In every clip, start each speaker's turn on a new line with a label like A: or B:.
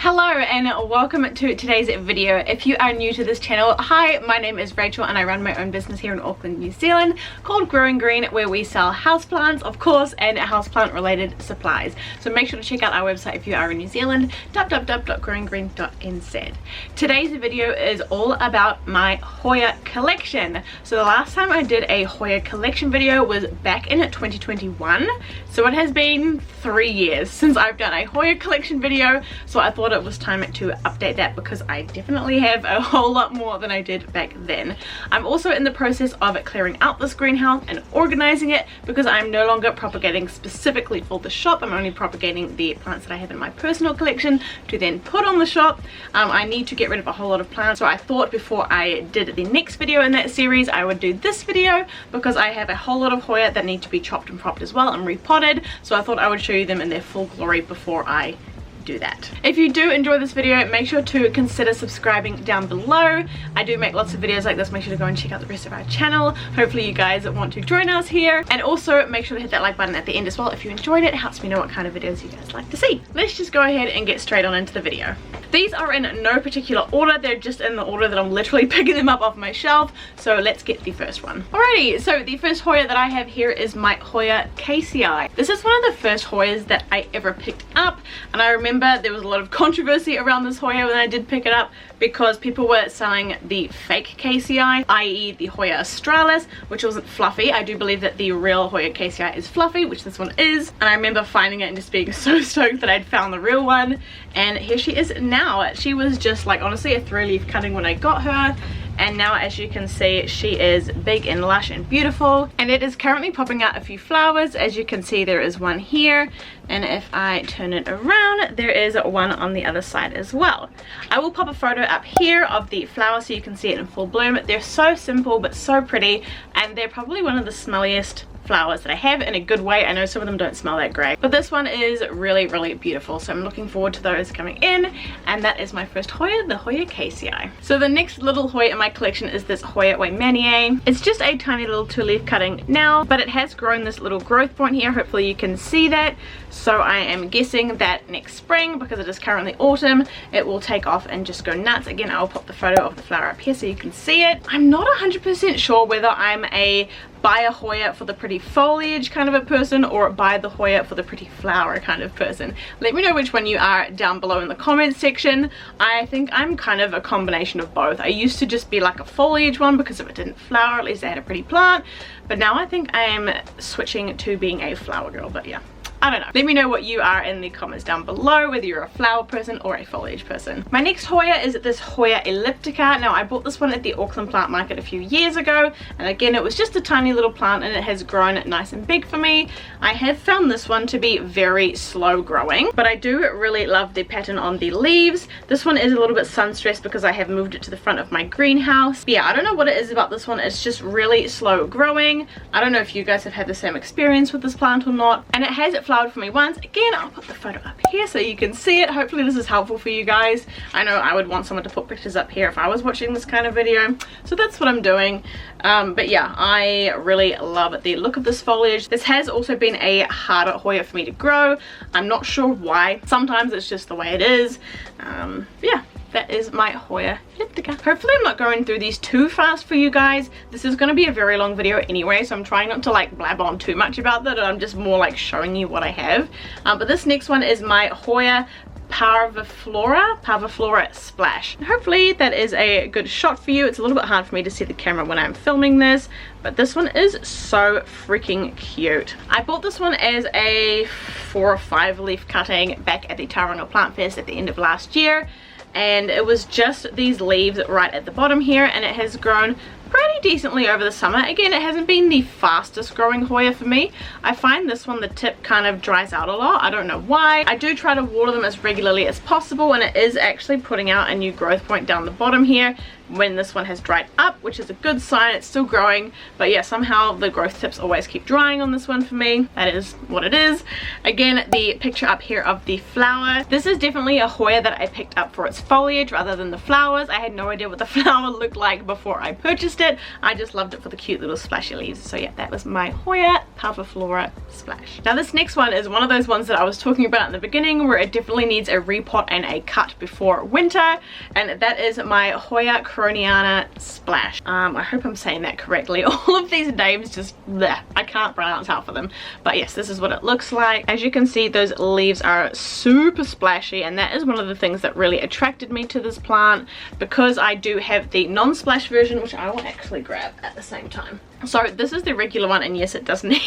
A: Hello and welcome to today's video. If you are new to this channel, hi, my name is Rachel and I run my own business here in Auckland, New Zealand called Growing Green, where we sell houseplants, of course, and houseplant related supplies. So make sure to check out our website if you are in New Zealand, www.growinggreen.nz. Today's video is all about my Hoya collection. So the last time I did a Hoya collection video was back in 2021. So it has been 3 years since I've done a Hoya collection video. So I thought it was time to update that because I definitely have a whole lot more than I did back then. I'm also in the process of clearing out this greenhouse and organizing it because I'm no longer propagating specifically for the shop. I'm only propagating the plants that I have in my personal collection to then put on the shop. I need to get rid of a whole lot of plants, so I thought before I did the next video in that series I would do this video because I have a whole lot of Hoya that need to be chopped and propped as well and repotted, so I thought I would show you them in their full glory before I do that. If you do enjoy this video, make sure to consider subscribing down below. I do make lots of videos like this. Make sure to go and check out the rest of our channel. Hopefully you guys want to join us here, and also make sure to hit that like button at the end as well if you enjoyed it. It helps me know what kind of videos you guys like to see. Let's just go ahead and get straight on into the video. These are in no particular order, they're just in the order that I'm literally picking them up off my shelf. So let's get the first one. Alrighty, so the first Hoya that I have here is my Hoya KCI. This is one of the first Hoyas that I ever picked up, and I remember there was a lot of controversy around this Hoya when I did pick it up because people were selling the fake KCI, i.e. the Hoya Australis, which wasn't fluffy. I do believe that the real Hoya KCI is fluffy, which this one is, and I remember finding it and just being so stoked that I'd found the real one, and here she is now. She was just like honestly a 3-leaf cutting when I got her, and now as you can see she is big and lush and beautiful, and it is currently popping out a few flowers. As you can see, there is one here, and if I turn it around there is one on the other side as well. I will pop a photo up here of the flower so you can see it in full bloom. They're so simple but so pretty, and they're probably one of the smelliest flowers that I have in a good way. I know some of them don't smell that great, but this one is really, really beautiful, so I'm looking forward to those coming in. And that is my first Hoya, the Hoya KCI. So the next little Hoya in my collection is this Hoya Meredith Eey. It's just a tiny little 2-leaf cutting now, but it has grown this little growth point here. Hopefully you can see that. So I am guessing that next spring, because it is currently autumn, it will take off and just go nuts. Again, I'll pop the photo of the flower up here so you can see it. I'm not 100% sure whether I'm a buy a Hoya for the pretty foliage kind of a person or buy the Hoya for the pretty flower kind of person. Let me know which one you are down below in the comments section. I think I'm kind of a combination of both. I used to just be like a foliage one because if it didn't flower at least I had a pretty plant, but now I think I am switching to being a flower girl. But yeah, I don't know. Let me know what you are in the comments down below, whether you're a flower person or a foliage person. My next Hoya is this Hoya elliptica. Now I bought this one at the Auckland plant market a few years ago, and again it was just a tiny little plant and it has grown nice and big for me. I have found this one to be very slow growing, but I do really love the pattern on the leaves. This one is a little bit sun stressed because I have moved it to the front of my greenhouse. But yeah, I don't know what it is about this one. It's just really slow growing. I don't know if you guys have had the same experience with this plant or not, and it has flowered for me once. Again, I'll put the photo up here so you can see it. Hopefully this is helpful for you guys. I know I would want someone to put pictures up here if I was watching this kind of video, so that's what I'm doing. But yeah, I really love the look of this foliage. This has also been a harder Hoya for me to grow. I'm not sure why. Sometimes it's just the way it is. Yeah, that is my Hoya elliptica. Hopefully I'm not going through these too fast for you guys. This is going to be a very long video anyway, so I'm trying not to like blab on too much about that. I'm just more like showing you what I have. But this next one is my Hoya Parviflora Splash. Hopefully that is a good shot for you. It's a little bit hard for me to see the camera when I'm filming this, but this one is so freaking cute. I bought this one as a 4 or 5 leaf cutting back at the Tauranga Plant Fest at the end of last year, and it was just these leaves right at the bottom here, and it has grown pretty decently over the summer. Again, it hasn't been the fastest growing Hoya for me. I find this one, the tip kind of dries out a lot. I don't know why. I do try to water them as regularly as possible, and it is actually putting out a new growth point down the bottom here. when this one has dried up, which is a good sign. It's still growing, but yeah, somehow the growth tips always keep drying on this one for me. That is what it is. Again, the picture up here of the flower. This is definitely a Hoya that I picked up for its foliage rather than the flowers. I had no idea what the flower looked like before I purchased it. I just loved it for the cute little splashy leaves. So yeah, that was my Hoya Parviflora Splash. Now this next one is one of those ones that I was talking about in the beginning where it definitely needs a repot and a cut before winter, and that is my Hoya Cordata Splash. I hope I'm saying that correctly. All of these names just bleh, I can't pronounce half of them, but yes, this is what it looks like. As you can see, those leaves are super splashy, and that is one of the things that really attracted me to this plant, because I do have the non-splash version, which I will actually grab at the same time. So this is the regular one, and yes, it does need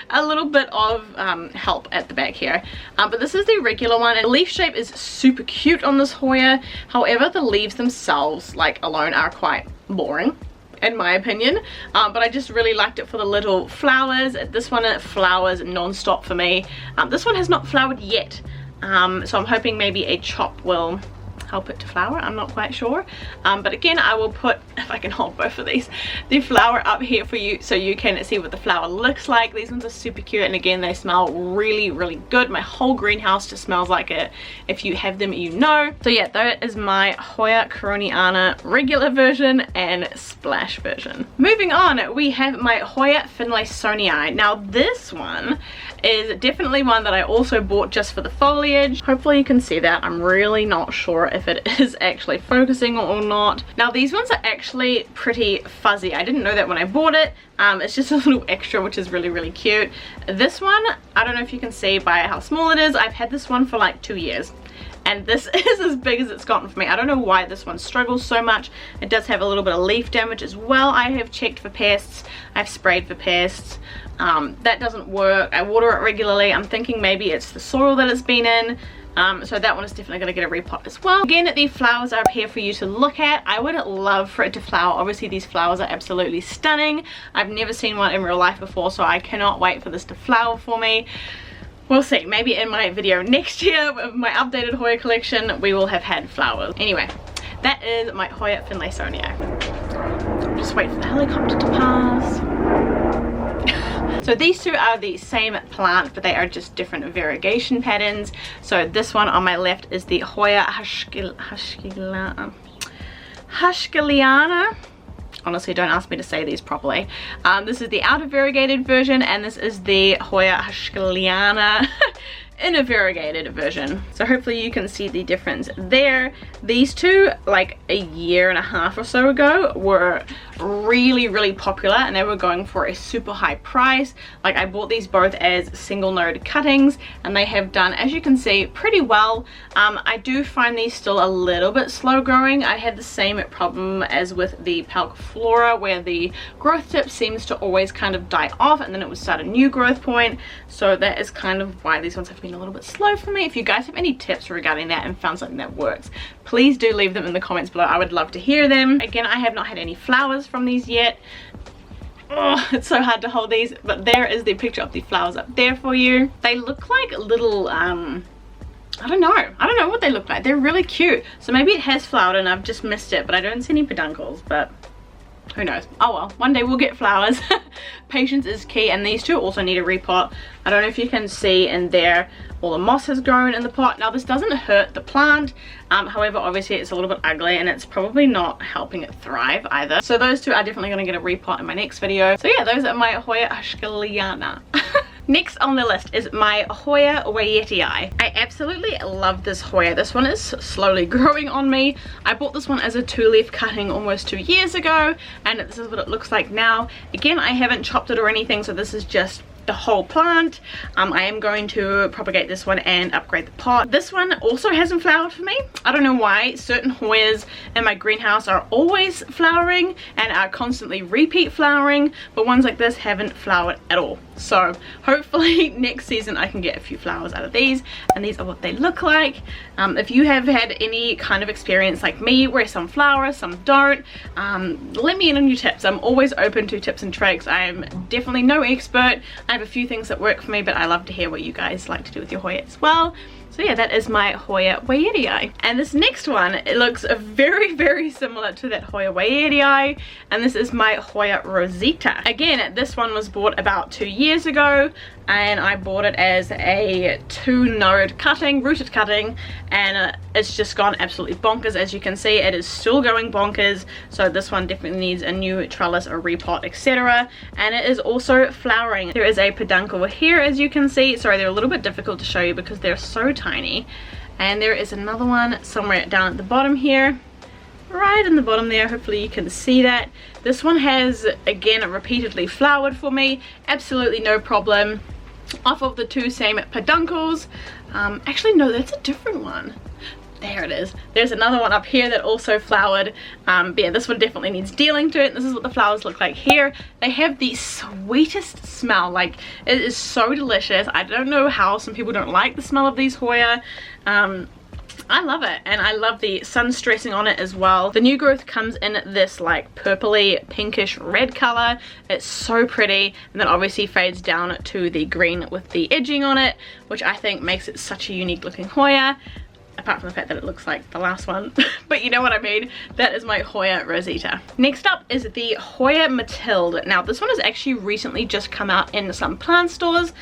A: a little bit of help at the back here, but this is the regular one, and the leaf shape is super cute on this Hoya. However, the leaves themselves like alone are quite boring in my opinion, but I just really liked it for the little flowers. This one it flowers non-stop for me. This one has not flowered yet, so I'm hoping maybe a chop will help it to flower. I'm not quite sure, but again, I will put, if I can hold both of these, the flower up here for you so you can see what the flower looks like. These ones are super cute, and again, they smell really, really good. My whole greenhouse just smells like it. If you have them, you know. So yeah, that is my Hoya Cordata regular version and splash version. Moving on, we have my Hoya Finlaysonii. Now this one is definitely one that I also bought just for the foliage. Hopefully you can see that. I'm really not sure if it is actually focusing or not. Now these ones are actually pretty fuzzy. I didn't know that when I bought it. It's just a little extra, which is really, really cute. This one, I don't know if you can see by how small it is. I've had this one for like 2 years, and this is as big as it's gotten for me. I don't know why this one struggles so much. It does have a little bit of leaf damage as well. I have checked for pests. I've sprayed for pests. That doesn't work. I water it regularly. I'm thinking maybe it's the soil that it's been in. So that one is definitely going to get a repot as well. Again, the flowers are up here for you to look at. I would love for it to flower. Obviously these flowers are absolutely stunning. I've never seen one in real life before, so I cannot wait for this to flower for me. We'll see. Maybe in my video next year with my updated Hoya collection, we will have had flowers. Anyway, that is my Hoya Finlaysonii. Just wait for the helicopter to pass. So these two are the same plant, but they are just different variegation patterns. So this one on my left is the Hoya Hashana. Honestly, don't ask me to say these properly. This is the outer variegated version, and this is the Hoya Hashana in a variegated version. So hopefully you can see the difference there. These two, like a year and a half or so ago, were really, really popular, and they were going for a super high price. Like I bought these both as single node cuttings, and they have done, as you can see, pretty well. I do find these still a little bit slow growing. I had the same problem as with the Parviflora, where the growth tip seems to always kind of die off and then it would start a new growth point. So that is kind of why these ones have been a little bit slow for me. If you guys have any tips regarding that and found something that works, please do leave them in the comments below. I would love to hear them. Again, I have not had any flowers from these yet. Oh, it's so hard to hold these, but there is the picture of the flowers up there for you. They look like little I don't know what they look like. They're really cute. So maybe it has flowered and I've just missed it, but I don't see any peduncles, but who knows. Oh well, one day we'll get flowers. Patience is key, and these two also need a repot. I don't know if you can see in there, all the moss has grown in the pot. Now this doesn't hurt the plant, however obviously it's a little bit ugly and it's probably not helping it thrive either. So those two are definitely going to get a repot in my next video. So yeah, those are my Hoya Hashana. Next on the list is my Hoya Variety. I absolutely love this Hoya. This one is slowly growing on me. I bought this one as a 2-leaf cutting almost 2 years ago, and this is what it looks like now. Again, I haven't chopped it or anything, so this is just the whole plant. I am going to propagate this one and upgrade the pot. This one also hasn't flowered for me. I don't know why. Certain Hoyas in my greenhouse are always flowering and are constantly repeat flowering, but ones like this haven't flowered at all. So hopefully next season I can get a few flowers out of these, and these are what they look like. If you have had any kind of experience like me where some flower, some don't, let me in on your tips. I'm always open to tips and tricks. I'm definitely no expert. I have a few things that work for me, but I love to hear what you guys like to do with your Hoya as well. So yeah, that is my Hoya Eey. And this next one, it looks very similar to that Hoya Eey, and this is my Hoya Rosita. Again, this one was bought about 2 years ago, and I bought it as a 2-node cutting, rooted cutting, and it's just gone absolutely bonkers. As you can see, it is still going bonkers, so this one definitely needs a new trellis, a repot, etc. And it is also flowering. There is a peduncle here, as you can see. Sorry, they're a little bit difficult to show you because they're so tiny. And there is another one somewhere down at the bottom here, right in the bottom there. Hopefully you can see that. This one has, again, repeatedly flowered for me, absolutely no problem, off of the 2 same peduncles. Actually no, that's a different one. There it is. There's another one up here that also flowered. But yeah, this one definitely needs dealing to it. This is what the flowers look like here. They have the sweetest smell. Like, it is so delicious. I don't know how some people don't like the smell of these Hoya. I love it, and I love the sun stressing on it as well. The new growth comes in this like purpley pinkish red color. It's so pretty, and then obviously fades down to the green with the edging on it, which I think makes it such a unique looking Hoya. Apart from the fact that it looks like the last one, but you know what I mean. That is my Hoya Rosita. Next up is the Hoya Matilde. Now this one has actually recently just come out in some plant stores,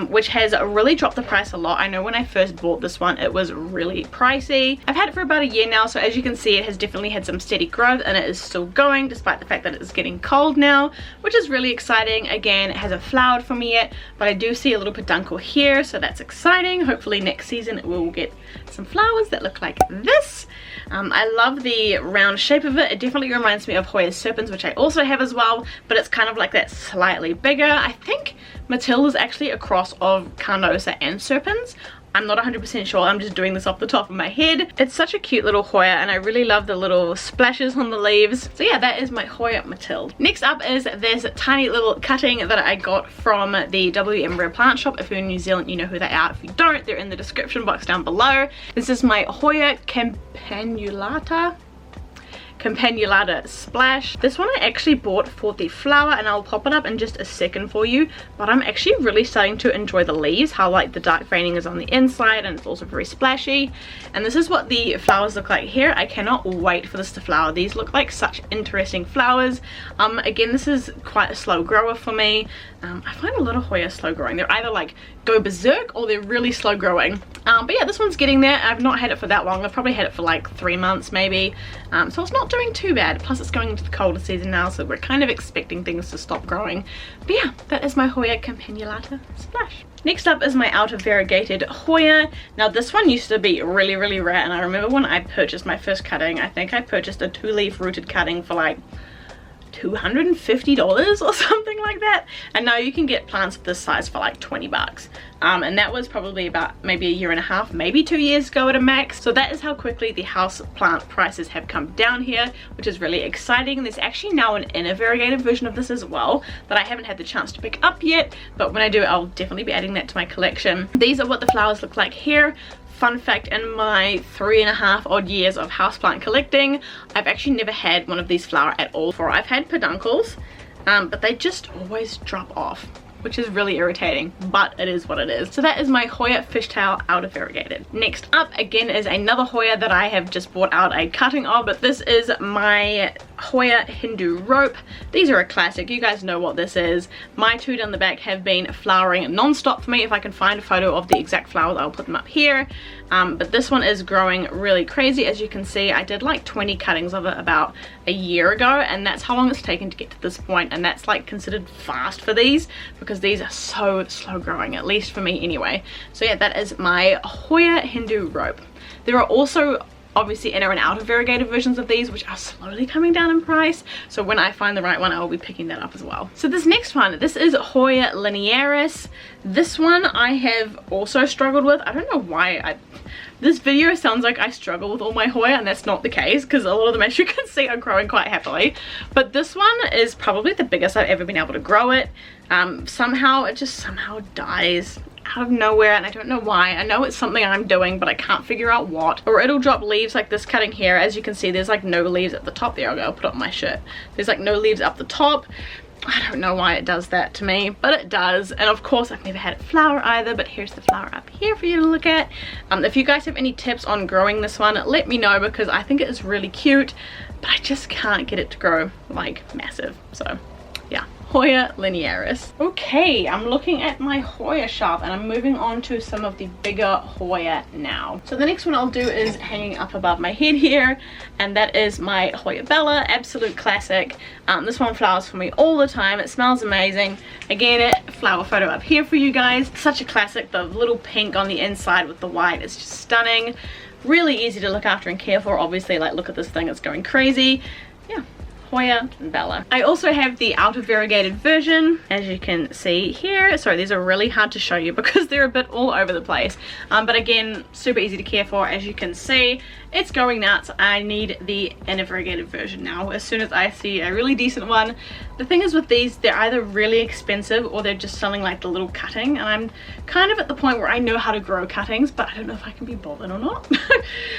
A: which has really dropped the price a lot. I know when I first bought this one it was really pricey. I've had it for about a year now, so as you can see it has definitely had some steady growth, and it is still going despite the fact that it's getting cold now, which is really exciting. Again, it hasn't flowered for me yet, but I do see a little peduncle here, so that's exciting. Hopefully next season it will get some flowers that look like this. I love the round shape of it. It definitely reminds me of Hoya Serpens, which I also have as well, but it's kind of like that slightly bigger. I think Matilde is actually a cross of Carnosa and Serpens. I'm not 100% sure, I'm just doing this off the top of my head. It's such a cute little Hoya, and I really love the little splashes on the leaves. So yeah, that is my Hoya Matilde. Next up is this tiny little cutting that I got from the WM Rare Plant Shop. If you're in New Zealand, you know who they are. If you don't, they're in the description box down below. This is my Hoya Campanulata Splash. This one I actually bought for the flower, and I'll pop it up in just a second for you, but I'm actually really starting to enjoy the leaves, how like the dark veining is on the inside, and it's also very splashy. And this is what the flowers look like here. I cannot wait for this to flower. These look like such interesting flowers. Again, this is quite a slow grower for me. I find a lot of Hoya slow growing. They're either like go berserk or they're really slow growing. But yeah, this one's getting there. I've not had it for that long. I've probably had it for like 3 months maybe. So it's not doing too bad. Plus it's going into the colder season now, so we're kind of expecting things to stop growing. But yeah, that is my Hoya Campanulata Splash. Next up is my outer variegated Hoya. Now this one used to be really rare, and I remember when I purchased my first cutting, I think I purchased a 2-leaf rooted cutting for like $250 or something like that, and now you can get plants of this size for like 20 bucks. And that was probably about maybe a year and a half, maybe 2 years ago at a max. So that is how quickly the house plant prices have come down here, which is really exciting. There's actually now an inner variegated version of this as well that I haven't had the chance to pick up yet, but when I do, I'll definitely be adding that to my collection. These are what the flowers look like here. Fun fact, in my 3.5 odd years of houseplant collecting, I've actually never had one of these flower at all. I've had peduncles, but they just always drop off, which is really irritating, but it is what it is. So that is my Hoya Fishtail outer variegated. Next up again is another Hoya that I have just bought out a cutting of, but this is my Hoya Hindu Rope. These are a classic. You guys know what this is. My 2 down the back have been flowering non-stop for me. If I can find a photo of the exact flowers, I'll put them up here. But this one is growing really crazy. As you can see, I did like 20 cuttings of it about a year ago, and that's how long it's taken to get to this point, and that's like considered fast for these because these are so slow growing, at least for me anyway. So yeah, that is my Hoya Hindu Rope. There are also obviously inner and outer variegated versions of these, which are slowly coming down in price. So when I find the right one, I will be picking that up as well. So this next one, this is Hoya Linearis. This one I have also struggled with. I don't know why this video sounds like I struggle with all my Hoya, and that's not the case, because a lot of them, as you can see, are growing quite happily. But this one is probably the biggest I've ever been able to grow it. Somehow it just dies out of nowhere, and I don't know why. I know it's something I'm doing, but I can't figure out what. Or it'll drop leaves like this cutting here. As you can see, there's like no leaves at the top. There, I'll put it on my shirt. There's like no leaves up the top. I don't know why it does that to me, but it does. And of course, I've never had it flower either, but here's the flower up here for you to look at. If you guys have any tips on growing this one, let me know, because I think it is really cute, but I just can't get it to grow like massive. So yeah, Hoya Linearis. Okay, I'm looking at my Hoya shelf, and I'm moving on to some of the bigger Hoya now. So the next one I'll do is hanging up above my head here, and that is my Hoya Bella, absolute classic. This one flowers for me all the time. It smells amazing. Again, flower photo up here for you guys. Such a classic. The little pink on the inside with the white is just stunning. Really easy to look after and care for. Obviously, like, look at this thing, it's going crazy. Yeah, Hoya and Bella. I also have the outer variegated version, as you can see here. Sorry, these are really hard to show you because they're a bit all over the place. But again, super easy to care for. As you can see, it's going nuts. I need the inner variegated version now as soon as I see a really decent one. The thing is with these, they're either really expensive or they're just selling like the little cutting, and I'm kind of at the point where I know how to grow cuttings, but I don't know if I can be bothered or not.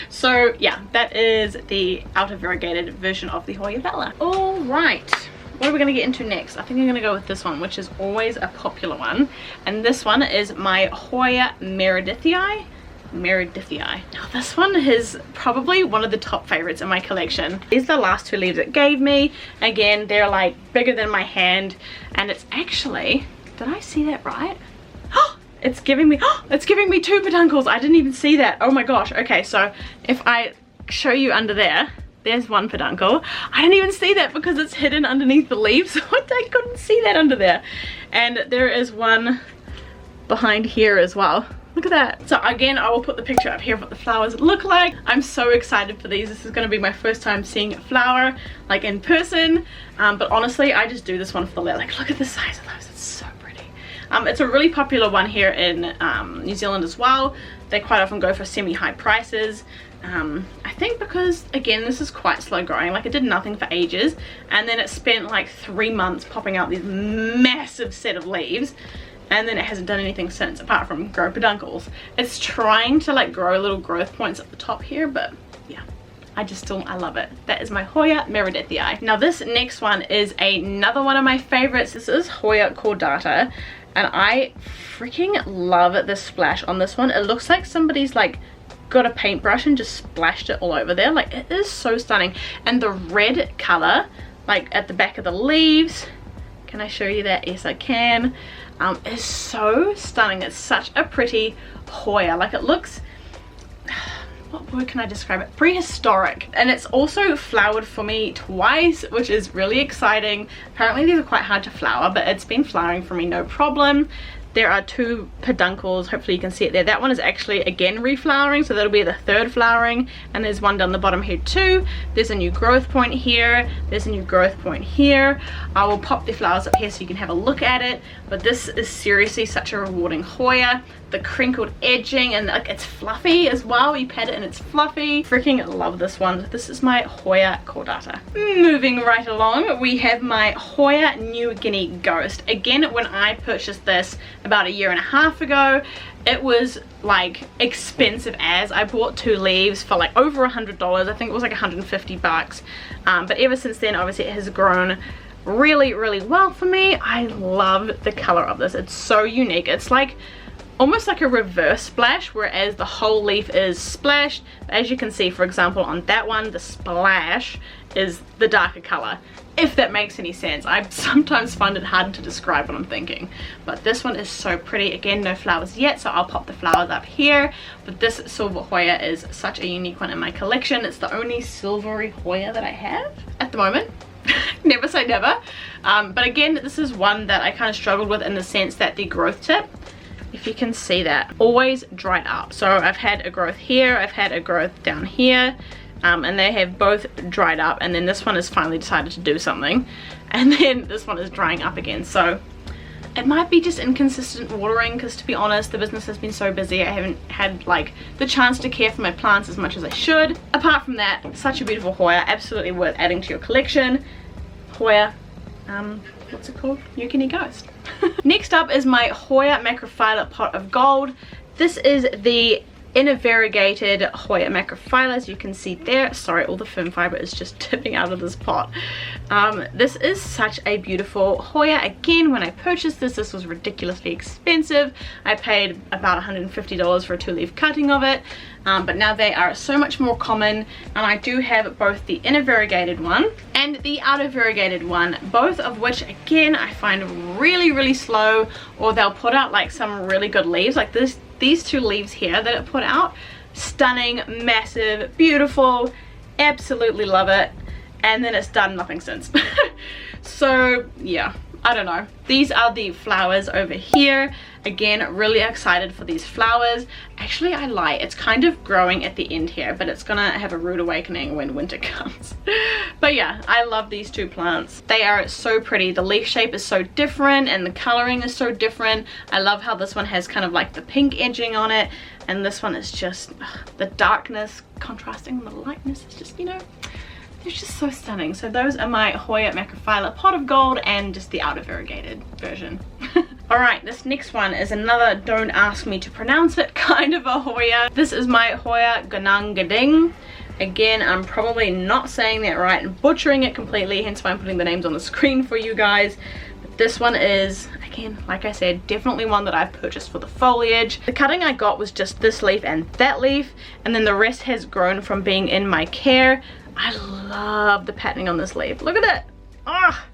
A: So yeah, that is the outer variegated version of the Hoya Bella. All right, what are we going to get into next? I think I'm going to go with this one, which is always a popular one, and this one is my Hoya Meredith Eey. Now this one is probably one of the top favorites in my collection. These are the last two leaves it gave me. Again, they're like bigger than my hand, and it's actually, did I see that right? It's giving me two peduncles. I didn't even see that. Oh my gosh. Okay, so if I show you under there, there's one peduncle. I didn't even see that because it's hidden underneath the leaves, so I couldn't see that under there. And there is one behind here as well. Look at that. So again, I will put the picture up here of what the flowers look like. I'm so excited for these. This is going to be my first time seeing a flower like in person. But honestly, I just do this one for the like, look at the size of those. It's so pretty. It's a really popular one here in New Zealand as well. They quite often go for semi-high prices. I think because, again, this is quite slow growing. Like, it did nothing for ages, and then it spent like 3 months popping out these massive set of leaves, and then it hasn't done anything since apart from grow peduncles. It's trying to like grow little growth points at the top here, but yeah, I love it. That is my Hoya Meredith Eey. Now this next one is another one of my favorites. This is Hoya Cordata, and I freaking love this splash on this one. It looks like somebody's like got a paintbrush and just splashed it all over there. Like, it is so stunning. And the red color like at the back of the leaves, can I show you that? Yes, I can. Is so stunning. It's such a pretty Hoya. Like, it looks, what word can I describe it? Prehistoric. And it's also flowered for me twice, which is really exciting. Apparently these are quite hard to flower, but it's been flowering for me no problem. There are two peduncles, hopefully you can see it there. That one is actually again reflowering, so that'll be the third flowering, and there's one down the bottom here too. There's a new growth point here, there's a new growth point here. I will pop the flowers up here so you can have a look at it, but this is seriously such a rewarding Hoya. The crinkled edging, and like, it's fluffy as well. You pat it and it's fluffy. Freaking love this one. This is my Hoya Cordata. Moving right along, we have my Hoya New Guinea Ghost. Again, when I purchased this about 1.5 years ago, it was like expensive as. I bought 2 leaves for like over $100. I think it was like 150 bucks. But ever since then, obviously it has grown really, really well for me. I love the color of this. It's so unique. It's like almost like a reverse splash, whereas the whole leaf is splashed. As you can see, for example, on that one, the splash is the darker color, if that makes any sense. I sometimes find it hard to describe what I'm thinking, but this one is so pretty. Again, no flowers yet, so I'll pop the flowers up here. But this silver Hoya is such a unique one in my collection. It's the only silvery Hoya that I have at the moment. Never say never. But again, this is one that I kind of struggled with in the sense that the growth tip, if you can see that, always dry up. So I've had a growth here, I've had a growth down here, and they have both dried up, and then this one has finally decided to do something, and then this one is drying up again. So it might be just inconsistent watering, because to be honest, the business has been so busy. I haven't had like the chance to care for my plants as much as I should. Apart from that, such a beautiful Hoya, absolutely worth adding to your collection. Hoya, what's it called? Yukin Ghost. Next up is my Hoya Macrophylla Pot of Gold. This is the inner variegated Hoya Macrophylla, as you can see there. Sorry, all the foam fiber is just tipping out of this pot. This is such a beautiful Hoya. Again, when I purchased this was ridiculously expensive. I paid about $150 for a 2-leaf cutting of it, but now they are so much more common, and I do have both the inner variegated one and the outer variegated one, both of which again I find really slow, or they'll put out like some really good leaves like this. These 2 leaves here that it put out, stunning, massive, beautiful, absolutely love it, and then it's done nothing since. So yeah, I don't know. These are the flowers over here. Again, really excited for these flowers. Actually, I lie, it's kind of growing at the end here, but it's gonna have a rude awakening when winter comes. But yeah, I love these 2 plants. They are so pretty. The leaf shape is so different and the coloring is so different. I love how this one has kind of like the pink edging on it, and this one is just the darkness contrasting with the lightness. It's just, you know, it's just so stunning. So those are my Hoya Macrophylla Pot of Gold and just the outer variegated version. Alright, this next one is another don't ask me to pronounce it kind of a Hoya. This is my Hoya Ging. Again, I'm probably not saying that right and butchering it completely, hence why I'm putting the names on the screen for you guys. But this one is, again, like I said, definitely one that I purchased for the foliage. The cutting I got was just this leaf and that leaf, and then the rest has grown from being in my care. I love the patterning on this leaf. Look at it. Ah,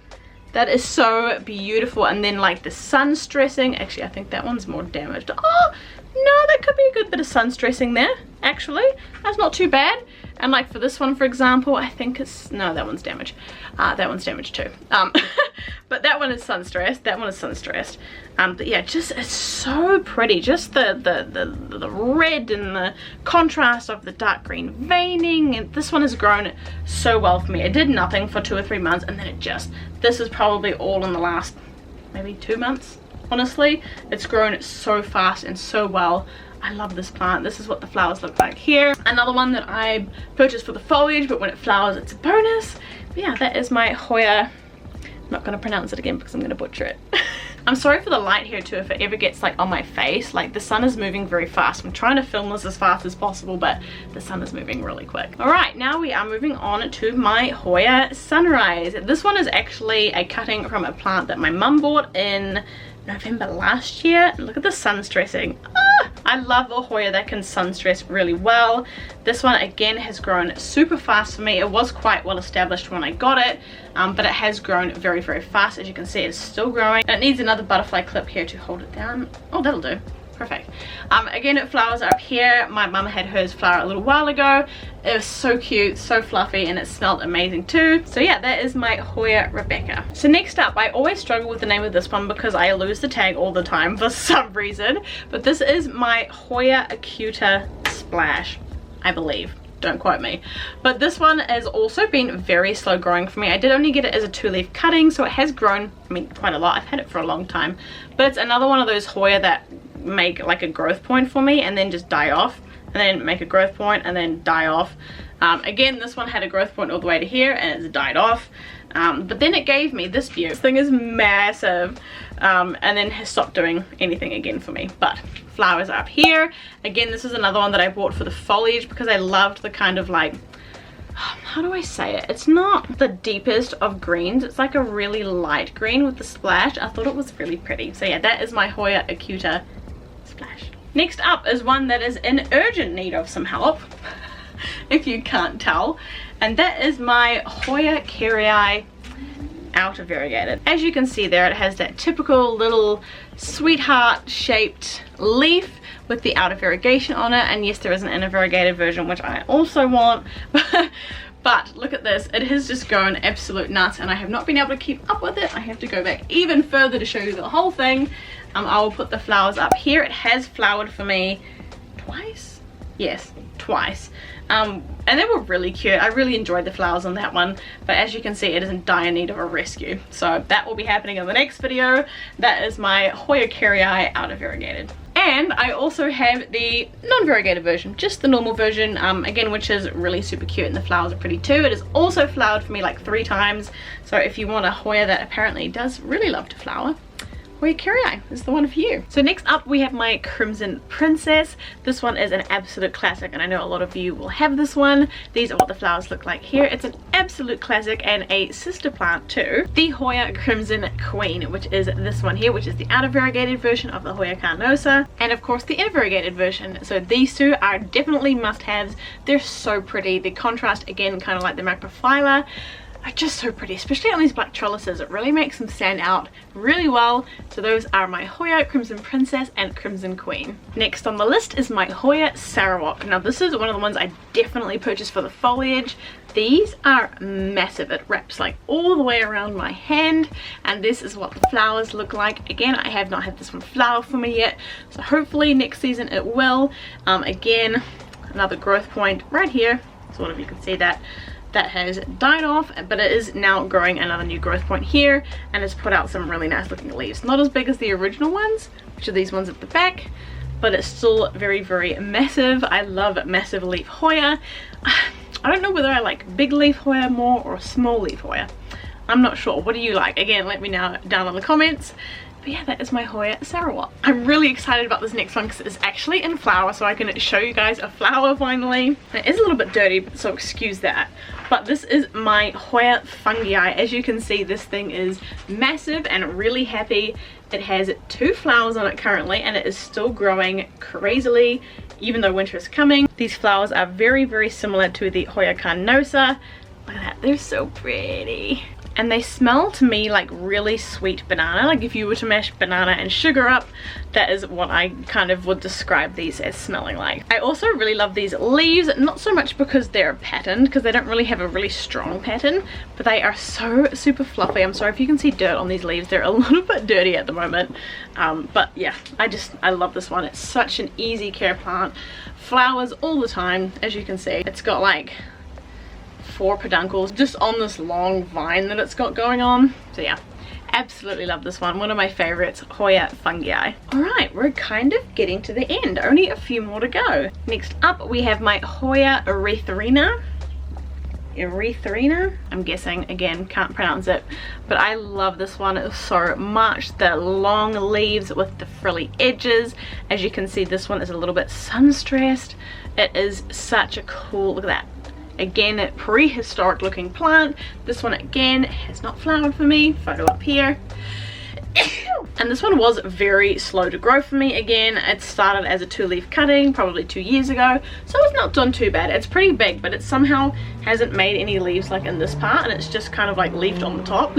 A: that is so beautiful. And then like the sun stressing. Actually, I think that one's more damaged. Oh, no, that could be a good bit of sun stressing there. Actually, that's not too bad. And like for this one, for example, I think it's, no, that one's damaged. That one's damaged too. But that one is sun stressed. That one is sun stressed. But yeah, just it's so pretty. Just the red and the contrast of the dark green veining. And this one has grown so well for me. It did nothing for 2 or 3 months, and then it just, this is probably all in the last maybe 2 months. Honestly, it's grown so fast and so well. I love this plant. This is what the flowers look like here. Another one that I purchased for the foliage, but when it flowers it's a bonus. But yeah, that is my Hoya. I'm not going to pronounce it again because I'm going to butcher it. I'm sorry for the light here too if it ever gets like on my face. Like the sun is moving very fast. I'm trying to film this as fast as possible, but the sun is moving really quick. Alright, now we are moving on to my Hoya Sunrise. This one is actually a cutting from a plant that my mum bought in November last year. Look at the sun stressing. I love a Hoya that can sun stress really well. This one again has grown super fast for me. It was quite well established when I got it, but it has grown very fast. As you can see, it's still growing. It needs another butterfly clip here to hold it down. Oh, that'll do. Perfect. Again, it flowers up here. My mum had hers flower a little while ago. It was so cute, so fluffy, and it smelled amazing too. So yeah, that is my Hoya Rebecca. So next up, I always struggle with the name of this one because I lose the tag all the time for some reason. But this is my Hoya Acuta Splash, I believe. Don't quote me. But this one has also been very slow growing for me. I did only get it as a 2-leaf cutting, so it has grown, I mean, quite a lot. I've had it for a long time. But it's another one of those Hoya that make like a growth point for me and then just die off, and then make a growth point and then die off. Again, this one had a growth point all the way to here and it's died off. But then it gave me this view. This thing is massive, and then has stopped doing anything again for me. But flowers up here. Again, this is another one that I bought for the foliage because I loved the kind of like, how do I say it? It's not the deepest of greens. It's like a really light green with the splash. I thought it was really pretty. So yeah, that is my Hoya Acuta Splash. Next up is one that is in urgent need of some help, if you can't tell. And that is my Hoya KCI outer variegated. As you can see there, it has that typical little sweetheart shaped leaf with the outer variegation on it, and yes, there is an inner variegated version which I also want. But look at this, it has just gone absolute nuts and I have not been able to keep up with it. I have to go back even further to show you the whole thing. I will put the flowers up here. It has flowered for me twice. Yes, twice. And they were really cute. I really enjoyed the flowers on that one, but as you can see, it is in dire need of a rescue, so that will be happening in the next video. That is my Hoya KCI out of variegated. And I also have the non-variegated version, just the normal version, again, which is really super cute, and the flowers are pretty too. It has also flowered for me like 3 times, so if you want a Hoya that apparently does really love to flower, Hoya KCI is the one for you. So next up we have my Crimson Princess. This one is an absolute classic, and I know a lot of you will have this one. These are what the flowers look like here. It's an absolute classic and a sister plant to the Hoya Crimson Queen, which is this one here, which is the out of variegated version of the Hoya Carnosa, and of course the in variegated version. So these two are definitely must-haves. They're so pretty. The contrast, again, kind of like the Macril, are just so pretty, especially on these black trellises. It really makes them stand out really well. So those are my Hoya Crimson Princess and Crimson Queen. Next on the list is my Hoya Sarok. Now this is one of the ones I definitely purchased for the foliage. These are massive. It wraps like all the way around my hand, and this is what the flowers look like. Again, I have not had this one flower for me yet, so hopefully next season it will. Again, another growth point right here, sort of, you can see that has died off, but it is now growing another new growth point here, and has put out some really nice looking leaves. Not as big as the original ones, which are these ones at the back, but it's still very, very massive. I love massive leaf Hoya. I don't know whether I like big leaf Hoya more or small leaf Hoya. I'm not sure. What do you like? Again, let me know down in the comments. But yeah, that is my Hoya Sarok. I'm really excited about this next one because it's actually in flower, so I can show you guys a flower finally. It is a little bit dirty, so excuse that. But this is my Hoya Fungey. As you can see, this thing is massive and really happy. It has 2 flowers on it currently, and it is still growing crazily even though winter is coming. These flowers are very, very similar to the Hoya Carnosa. Look at that, they're so pretty. And they smell to me like really sweet banana. Like if you were to mash banana and sugar up, that is what I kind of would describe these as smelling like. I also really love these leaves, not so much because they're patterned, because they don't really have a really strong pattern, but they are so super fluffy. I'm sorry if you can see dirt on these leaves. They're a little bit dirty at the moment. But yeah, I love this one. It's such an easy care plant. Flowers all the time, as you can see. It's got like 4 peduncles just on this long vine that it's got going on. So yeah, absolutely love this one. One of my favorites, Hoya Fungey. Alright, we're kind of getting to the end. Only a few more to go. Next up we have my Hoya Arrina. I'm guessing, again, can't pronounce it, but I love this one so much. The long leaves with the frilly edges. As you can see, this one is a little bit sun stressed. It is such a cool, look at that. Again, a prehistoric looking plant. This one again has not flowered for me. Photo up here. And this one was very slow to grow for me. Again, it started as a 2-leaf cutting probably 2 years ago, so it's not done too bad. It's pretty big, but it somehow hasn't made any leaves like in this part, and it's just kind of like leafed on the top.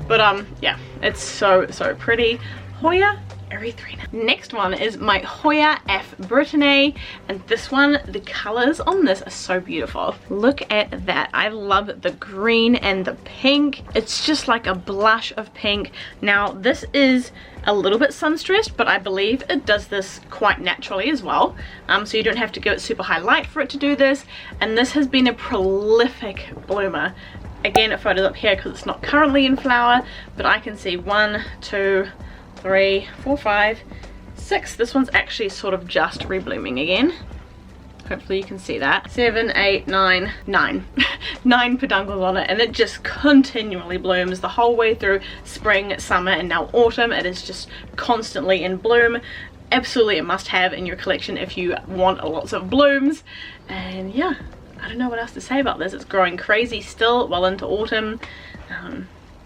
A: But yeah, it's so pretty. Hoya Arrina. Next one is my Hoya F Brittiny, and this one, the colors on this are so beautiful. Look at that. I love the green and the pink. It's just like a blush of pink. Now this is a little bit sun stressed, but I believe it does this quite naturally as well, so you don't have to give it super high light for it to do this. And this has been a prolific bloomer. Again, a photo up here because it's not currently in flower, but I can see 1, 2, 3, 4, 5, 6. This one's actually sort of just reblooming again. Hopefully you can see that. 7, 8, 9, 9. 9 peduncles on it, and it just continually blooms the whole way through spring, summer, and now autumn. It is just constantly in bloom. Absolutely a must-have in your collection if you want lots of blooms. And yeah, I don't know what else to say about this. It's growing crazy still well into autumn.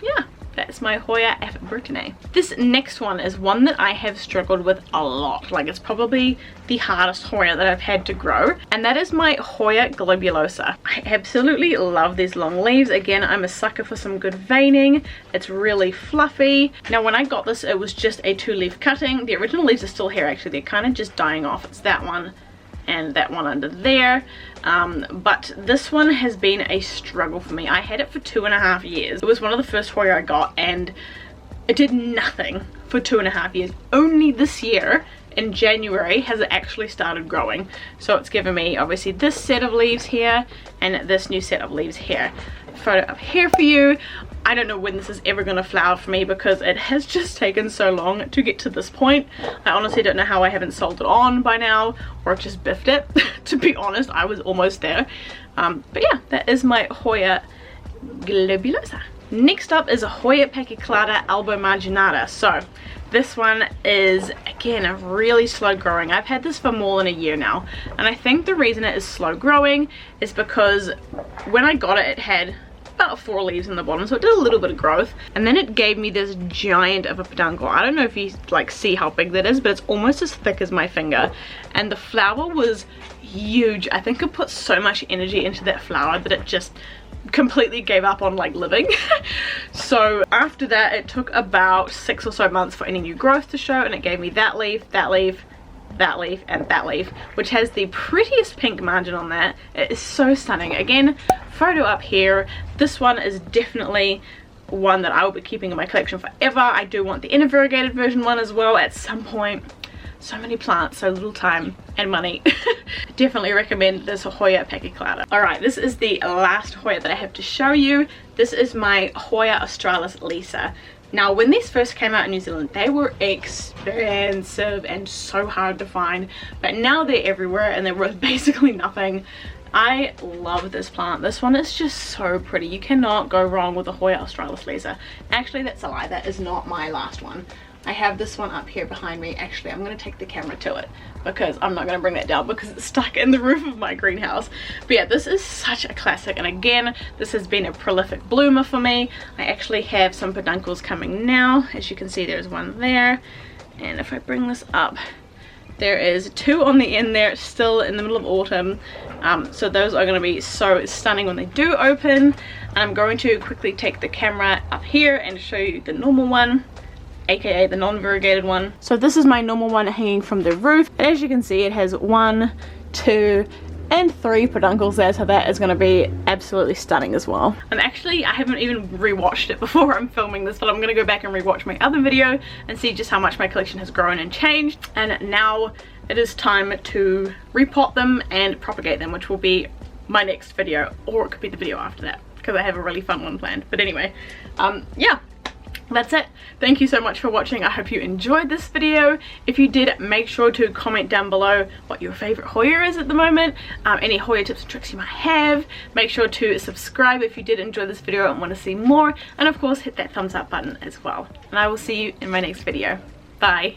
A: Yeah, that's my Hoya F Brittiny. This next one is one that I have struggled with a lot. Like, it's probably the hardest Hoya that I've had to grow, and that is my Hoya Globulosa. I absolutely love these long leaves. Again, I'm a sucker for some good veining. It's really fluffy. Now when I got this, it was just a 2-leaf cutting. The original leaves are still here actually. They're kind of just dying off. It's that one and that one under there. But this one has been a struggle for me. I had it for 2.5 years. It was one of the first Hoya I got, and it did nothing for 2.5 years. Only this year in January has it actually started growing. So it's given me obviously this set of leaves here and this new set of leaves here. Photo up here for you. I don't know when this is ever going to flower for me because it has just taken so long to get to this point. I honestly don't know how I haven't sold it on by now or just biffed it. To be honest, I was almost there. But yeah, that is my Hoya Globulosa. Next up is a Hoya Clada Elbow Marginada. So this one is, again, really slow growing. I've had this for more than a year now, and I think the reason it is slow growing is because when I got it, it had about 4 leaves in the bottom, so it did a little bit of growth, and then it gave me this giant of a peduncle. I don't know if you like see how big that is, but it's almost as thick as my finger, and the flower was huge. I think it put so much energy into that flower that it just completely gave up on like living. So after that, it took about 6 or so months for any new growth to show, and it gave me that leaf, that leaf, that leaf, and that leaf, which has the prettiest pink margin on that. It is so stunning. Again, photo up here. This one is definitely one that I will be keeping in my collection forever. I do want the inner-variegated version one as well at some point. So many plants, so little time and money. Definitely recommend this Hoya Clada. Alright, this is the last Hoya that I have to show you. This is my Hoya Australis Lisa. Now, when these first came out in New Zealand, they were expensive and so hard to find, but now they're everywhere and they're worth basically nothing. I love this plant. This one is just so pretty. You cannot go wrong with a Hoya Australis Lisa. Actually, that's a lie. That is not my last one. I have this one up here behind me. Actually, I'm going to take the camera to it because I'm not going to bring that down because it's stuck in the roof of my greenhouse. But yeah, this is such a classic, and again, this has been a prolific bloomer for me. I actually have some peduncles coming now. As you can see, there's one there, and if I bring this up, there is 2 on the end there, still in the middle of autumn. So those are going to be so stunning when they do open. And I'm going to quickly take the camera up here and show you the normal one, aka the non-variegated one. So this is my normal one hanging from the roof, and as you can see, it has 1, 2, and 3 peduncles there, so that is going to be absolutely stunning as well. I haven't even rewatched it before I'm filming this, but I'm going to go back and rewatch my other video and see just how much my collection has grown and changed. And now it is time to repot them and propagate them, which will be my next video, or it could be the video after that because I have a really fun one planned. But anyway, yeah, that's it. Thank you so much for watching. I hope you enjoyed this video. If you did, make sure to comment down below what your favorite Hoya is at the moment, any Hoya tips and tricks you might have. Make sure to subscribe if you did enjoy this video and want to see more, and of course hit that thumbs up button as well. And I will see you in my next video. Bye.